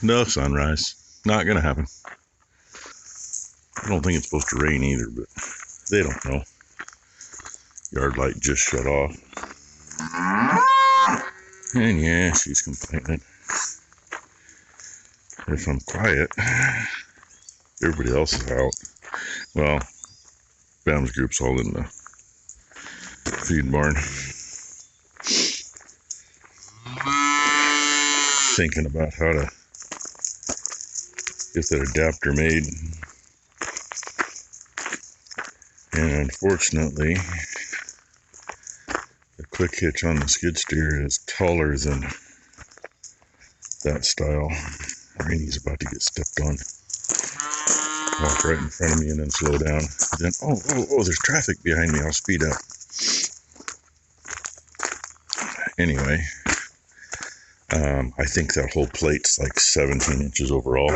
No sunrise. Not gonna happen. I don't think it's supposed to rain either, but they don't know. Yard light just shut off. And yeah, she's complaining. If I'm quiet, everybody else is out. Well, Bam's group's all in the feed barn. Thinking about how to get that adapter made. And unfortunately, the quick hitch on the skid steer is taller than that style. Rainy's about to get stepped on. Walk right in front of me and then slow down. Then, oh, there's traffic behind me. I'll speed up. Anyway, I think that whole plate's like 17 inches overall.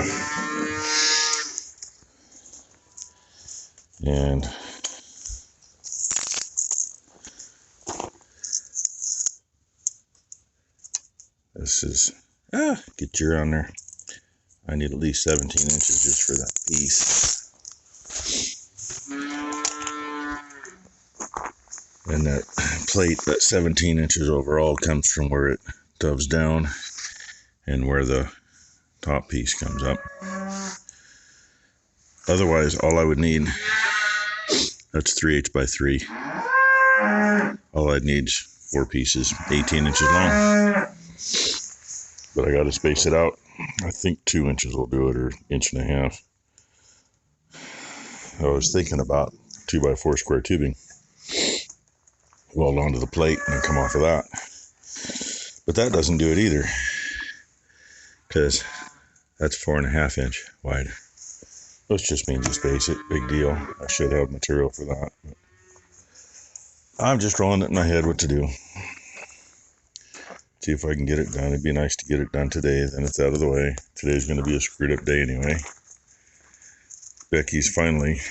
And this is, get your on there. I need at least 17 inches just for that piece. And that plate, that 17 inches overall, comes from where it doves down and where the top piece comes up. Otherwise, all I would need, that's 3/8 by 3. All I'd need is 4 pieces, 18 inches long. But I got to space it out. I think 2 inches will do it, or 1.5 inches. I was thinking about 2x4 square tubing, weld onto the plate and then come off of that. But that doesn't do it either, because that's 4.5 inch wide. Which just means you space it. Big deal. I should have material for that. But I'm just rolling it in my head what to do. See if I can get it done. It'd be nice to get it done today, then it's out of the way. Today's going to be a screwed up day anyway. Becky's finally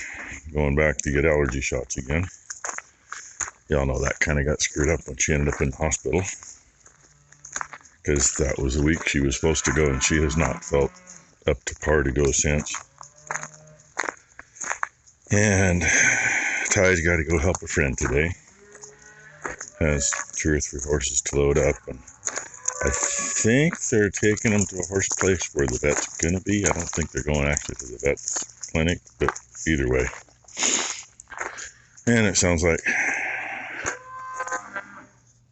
going back to get allergy shots again. Y'all know that kind of got screwed up when she ended up in the hospital, because that was the week she was supposed to go, and she has not felt up to par to go since. And Ty's got to go help a friend today. Has 2 or 3 horses to load up, and I think they're taking them to a horse place where the vet's going to be. I don't think they're going actually to the vet's clinic, but either way. And it sounds like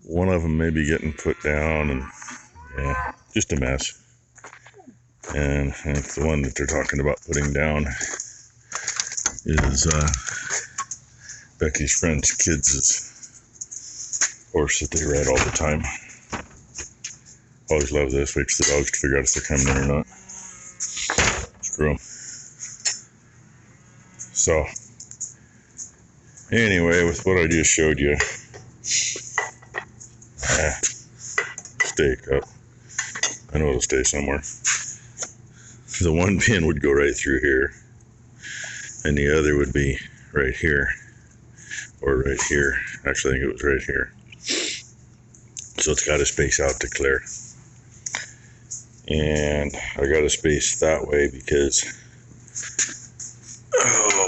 one of them may be getting put down, and yeah, just a mess. And I think the one that they're talking about putting down is Becky's friend's kids' horse that they ride all the time. Always love this. Wait for the dogs to figure out if they're coming in or not. Screw them. So, anyway, with what I just showed you, stay up. I know it'll stay somewhere. The one pin would go right through here, and the other would be right here, or right here. Actually, I think it was right here. So it's got to space out to clear. And I got to space that way because,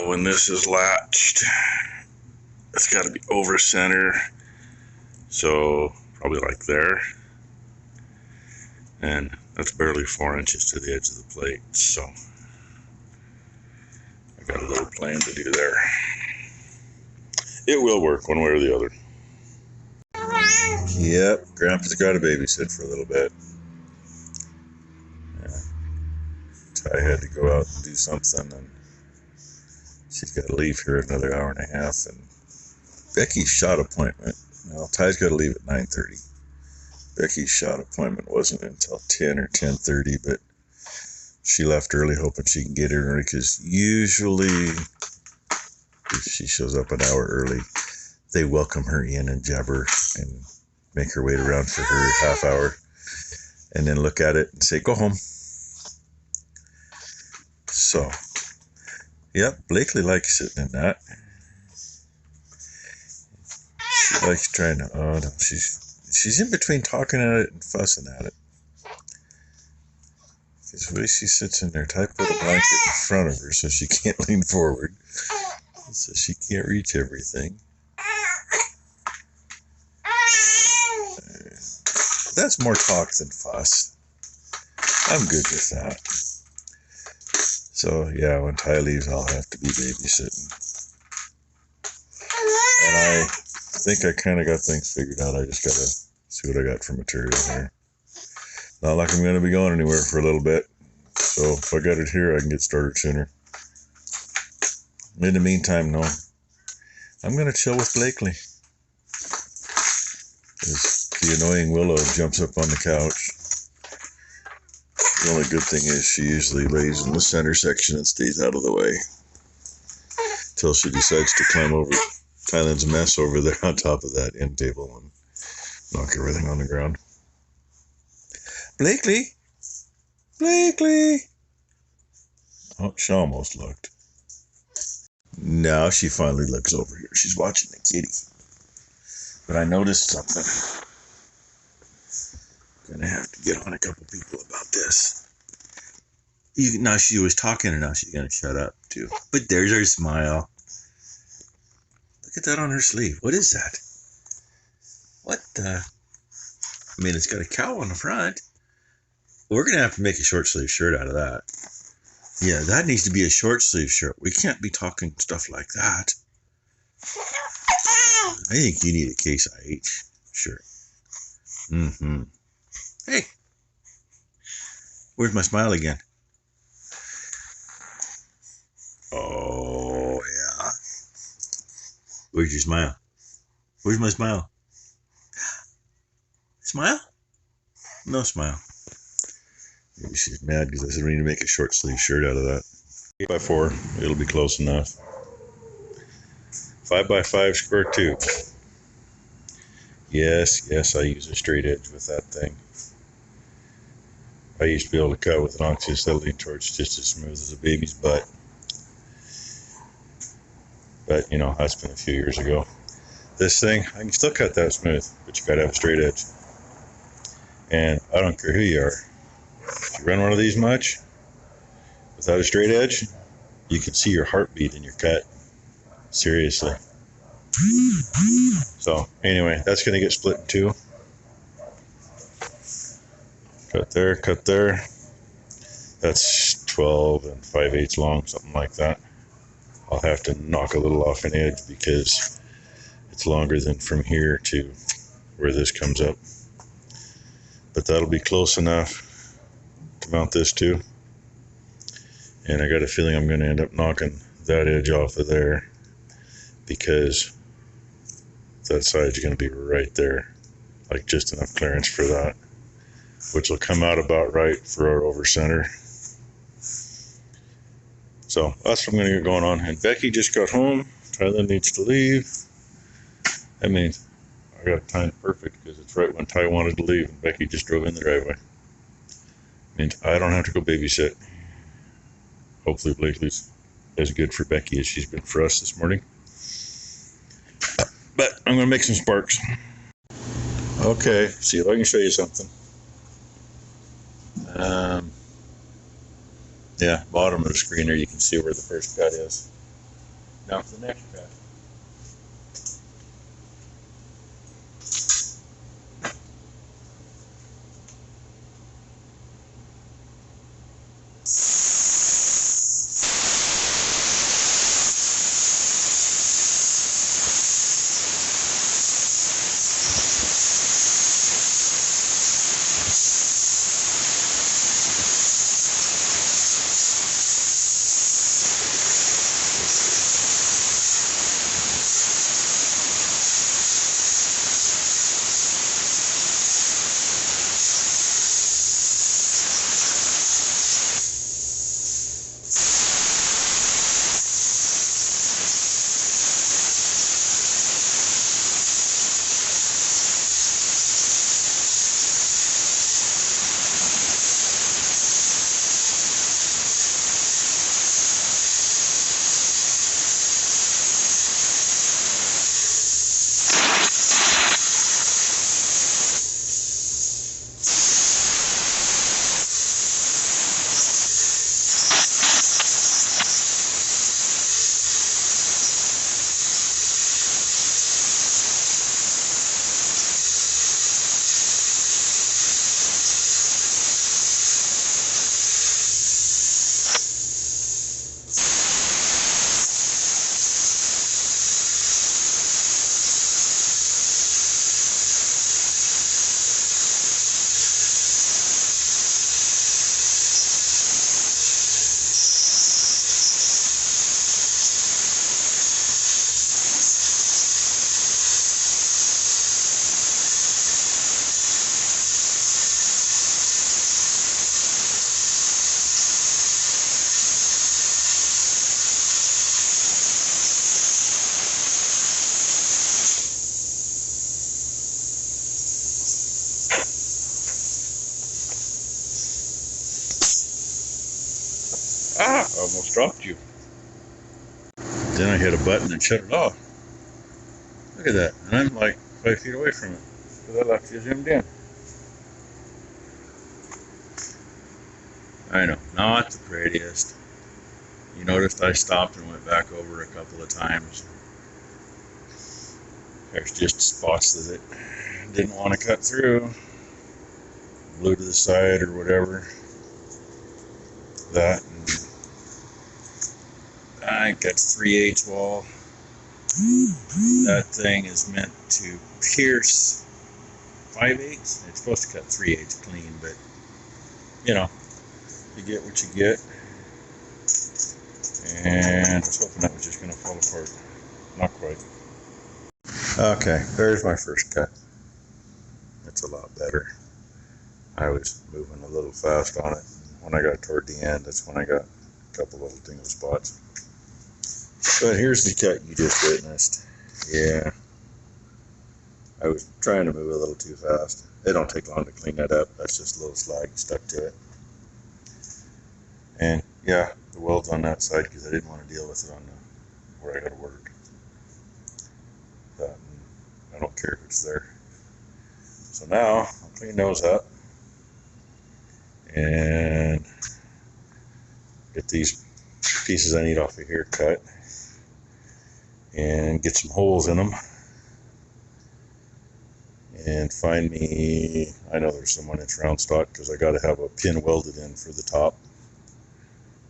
when this is latched, it's got to be over center. So probably like there. And that's barely 4 inches to the edge of the plate. So I got a little plan to do there. It will work one way or the other. Yep, Grandpa's got to babysit for a little bit. Yeah. Ty had to go out and do something, and she's got to leave here another hour and a half. And Becky's shot appointment, well, Ty's got to leave at 9:30. Becky's shot appointment wasn't until 10 or 10:30, but she left early hoping she can get here early, because usually if she shows up an hour early, they welcome her in and jab her and make her wait around for her half hour and then look at it and say, go home. So, yep, Blakely likes sitting in that. She likes trying to, oh no, she's in between talking at it and fussing at it. Because the way she sits in there, Ty put a blanket in front of her so she can't lean forward. So she can't reach everything. That's more talk than fuss. I'm good with that. So, yeah, when Ty leaves, I'll have to be babysitting. And I think I kind of got things figured out. I just got to see what I got for material here. Not like I'm going to be going anywhere for a little bit. So, if I got it here, I can get started sooner. In the meantime, no. I'm going to chill with Blakely. The annoying Willow jumps up on the couch. The only good thing is she usually lays in the center section and stays out of the way. Till she decides to climb over Tylen's mess over there on top of that end table and knock everything on the ground. Blakely! Blakely! Oh, she almost looked. Now she finally looks over here. She's watching the kitty. But I noticed something. Gonna have to get on a couple people about this. Now she was talking and now she's gonna shut up too. But there's her smile. Look at that on her sleeve. What is that? What the? I mean, it's got a cow on the front. We're gonna have to make a short sleeve shirt out of that. Yeah, that needs to be a short sleeve shirt. We can't be talking stuff like that. I think you need a Case IH shirt. Mm-hmm. Hey, where's my smile again? Oh, yeah. Where's your smile? Where's my smile? Smile? No smile. Maybe she's mad because I said we need to make a short sleeve shirt out of that. 8x4, it'll be close enough. 5x5 square tube. Yes, I use a straight edge with that thing. I used to be able to cut with an oxyacetylene torch just as smooth as a baby's butt. But, you know, that's been a few years ago. This thing, I can still cut that smooth, but you gotta have a straight edge. And I don't care who you are. If you run one of these much, without a straight edge, you can see your heartbeat in your cut. Seriously. So, anyway, that's gonna get split in two. Cut there. That's 12 and 5/8 long, something like that. I'll have to knock a little off an edge because it's longer than from here to where this comes up. But that'll be close enough to mount this to. And I got a feeling I'm going to end up knocking that edge off of there because that side's going to be right there. Like just enough clearance for that, which will come out about right for our over center. So that's what I'm going to get going on. And Becky just got home. Tyler needs to leave. I mean, I got it timed perfect because it's right when Ty wanted to leave and Becky just drove in the driveway. Means I don't have to go babysit. Hopefully Blakely's as good for Becky as she's been for us this morning. But I'm going to make some sparks. Okay, see if I can show you something. Yeah, bottom of the screen there, you can see where the first cut is. Now for the next cut. Ah, I almost dropped you. Then I hit a button and shut it off. Look at that. And I'm like 5 feet away from it. Because I left you zoomed in. I know, not the prettiest. You noticed I stopped and went back over a couple of times. There's just spots that it didn't want to cut through. Blew to the side or whatever. That, and I think that's 3/8 wall. That thing is meant to pierce 5/8. It's supposed to cut 3/8 clean, but you know, you get what you get. And I was hoping that was just going to fall apart. Not quite. Okay, there's my first cut. It's a lot better. I was moving a little fast on it. When I got toward the end, that's when I got a couple little dingle spots. But here's the cut you just witnessed. Yeah. I was trying to move a little too fast. It don't take long to clean that up. That's just a little slag stuck to it. And yeah, the weld's on that side because I didn't want to deal with it on where I got to work. But I don't care if it's there. So now I'll clean those up and get these pieces I need off of here cut and get some holes in them and find me, I know there's some 1-inch round stock because I got to have a pin welded in for the top.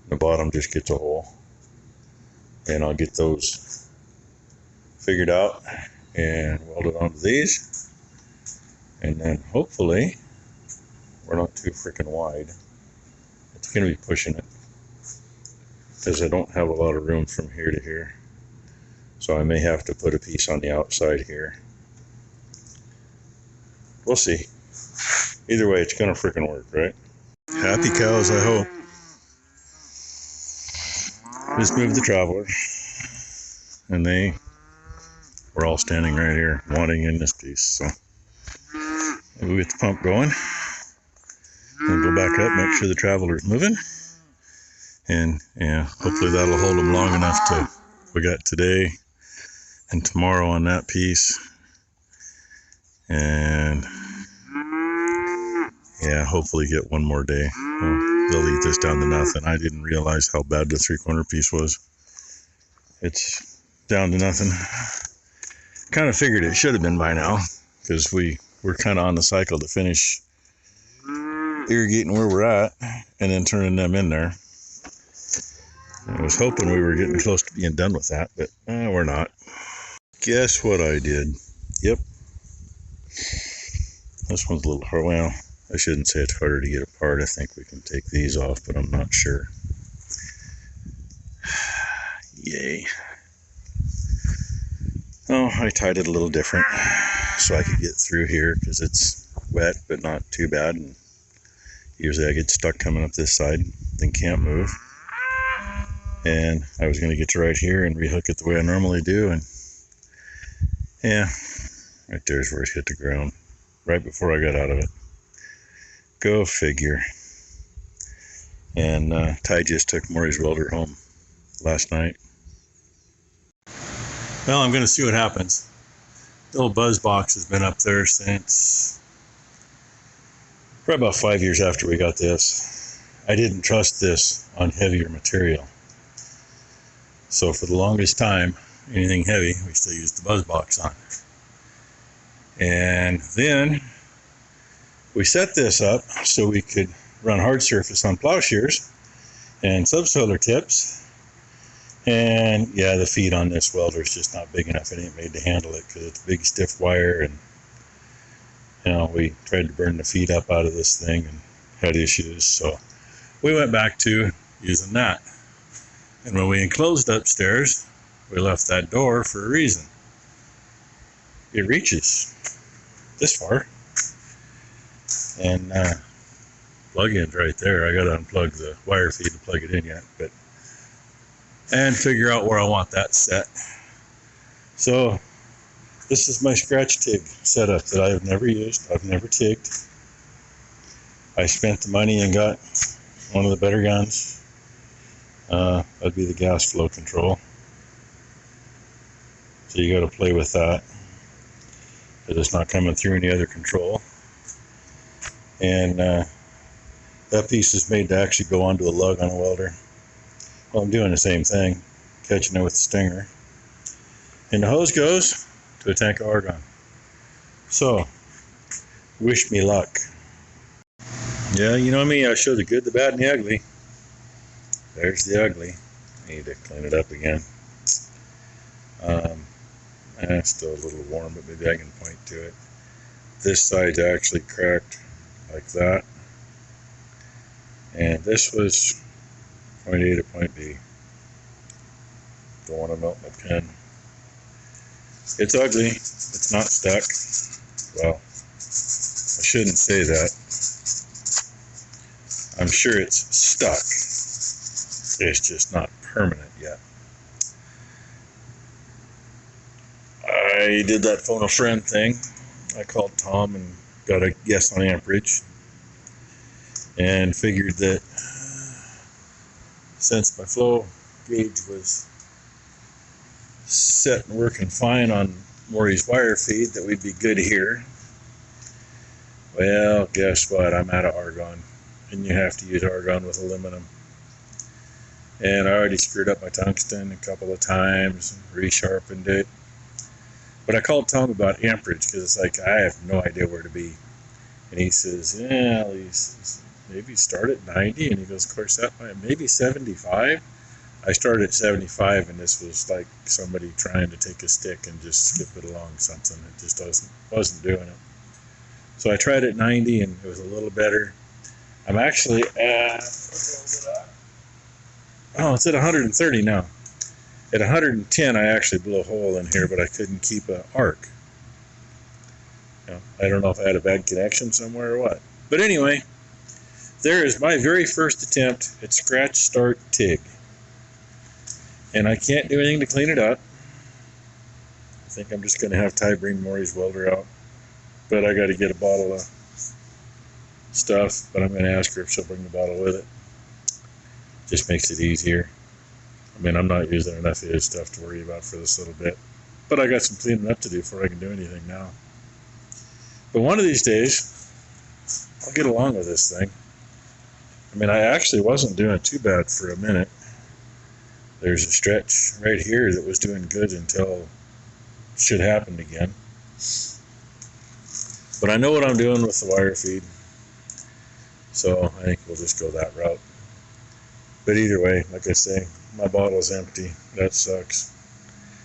The bottom just gets a hole, and I'll get those figured out and welded onto these, and then hopefully we're not too freaking wide. It's going to be pushing it because I don't have a lot of room from here to here, so I may have to put a piece on the outside here. We'll see. Either way, it's going to freaking work, right? Happy cows, I hope. Just moved the traveler, and they were all standing right here wanting in this piece. So maybe we get the pump going and go back up, make sure the traveler's moving, and yeah, hopefully that'll hold them long enough to, we got today and tomorrow on that piece, and yeah, hopefully get one more day. They'll eat this down to nothing. I didn't realize how bad the 3/4 piece was. It's down to nothing. Kind of figured it should have been by now, because we're kind of on the cycle to finish irrigating where we're at and then turning them in there. I was hoping we were getting close to being done with that, but we're not. Guess what I did? Yep. This one's a little hard. Well, I shouldn't say it's harder to get apart. I think we can take these off, but I'm not sure. Yay. Oh, I tied it a little different so I could get through here because it's wet, but not too bad. And usually I get stuck coming up this side, then can't move. And I was going to get to right here and rehook it the way I normally do. And yeah, right there's where it hit the ground, right before I got out of it. Go figure. And Ty just took Maury's welder home last night. Well, I'm going to see what happens. The old buzz box has been up there since probably about 5 years after we got this. I didn't trust this on heavier material. So for the longest time, anything heavy, we still used the buzz box on. And then we set this up so we could run hard surface on plowshares and subsoiler tips. And yeah, the feed on this welder is just not big enough. It ain't made to handle it because it's big stiff wire, and you know, we tried to burn the feed up out of this thing and had issues. So we went back to using that. And when we enclosed upstairs, we left that door for a reason. It reaches this far. And plug-in's right there. I got to unplug the wire feed to plug it in yet, and figure out where I want that set. So this is my scratch TIG setup that I have never used. I've never TIGged. I spent the money and got one of the better guns, That'd be the gas flow control. So you got to play with that, because it's not coming through any other control. And that piece is made to actually go onto a lug on a welder. Well, I'm doing the same thing, catching it with the stinger. And the hose goes to a tank of argon. So, wish me luck. Yeah, you know me, I show the good, the bad, and the ugly. There's the ugly. I need to clean it up again. It's still a little warm, but maybe I can point to it. This side's actually cracked like that. And this was point A to point B. Don't want to melt my pen. It's ugly. It's not stuck. Well, I shouldn't say that. I'm sure it's stuck. It's just not permanent yet. I did that phone a friend thing. I called Tom and got a guess on amperage, and figured that since my flow gauge was set and working fine on Maury's wire feed, that we'd be good here. Well, guess what? I'm out of argon, and you have to use argon with aluminum. And I already screwed up my tungsten a couple of times, resharpened it. But I called Tom about amperage, because it's like, I have no idea where to be. And he says, yeah, maybe start at 90. And he goes, of course, that might, maybe 75. I started at 75, and this was like somebody trying to take a stick and just skip it along something. It just wasn't doing it. So I tried at 90, and it was a little better. I'm actually at, oh, it's at 130 now. At 110, I actually blew a hole in here, but I couldn't keep an arc. You know, I don't know if I had a bad connection somewhere or what. But anyway, there is my very first attempt at scratch start TIG. And I can't do anything to clean it up. I think I'm just going to have Ty bring Maury's welder out. But I got to get a bottle of stuff, but I'm going to ask her if she'll bring the bottle with it. Just makes it easier. I mean, I'm not using enough of his stuff to worry about for this little bit. But I got some cleaning up to do before I can do anything now. But one of these days, I'll get along with this thing. I mean, I actually wasn't doing too bad for a minute. There's a stretch right here that was doing good until shit happened again. But I know what I'm doing with the wire feed. So I think we'll just go that route. But either way, like I say, my bottle's empty. That sucks.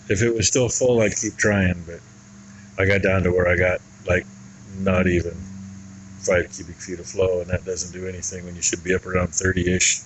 If it was still full, I'd keep trying, but I got down to where I got like not even 5 cubic feet of flow, and that doesn't do anything when you should be up around 30-ish.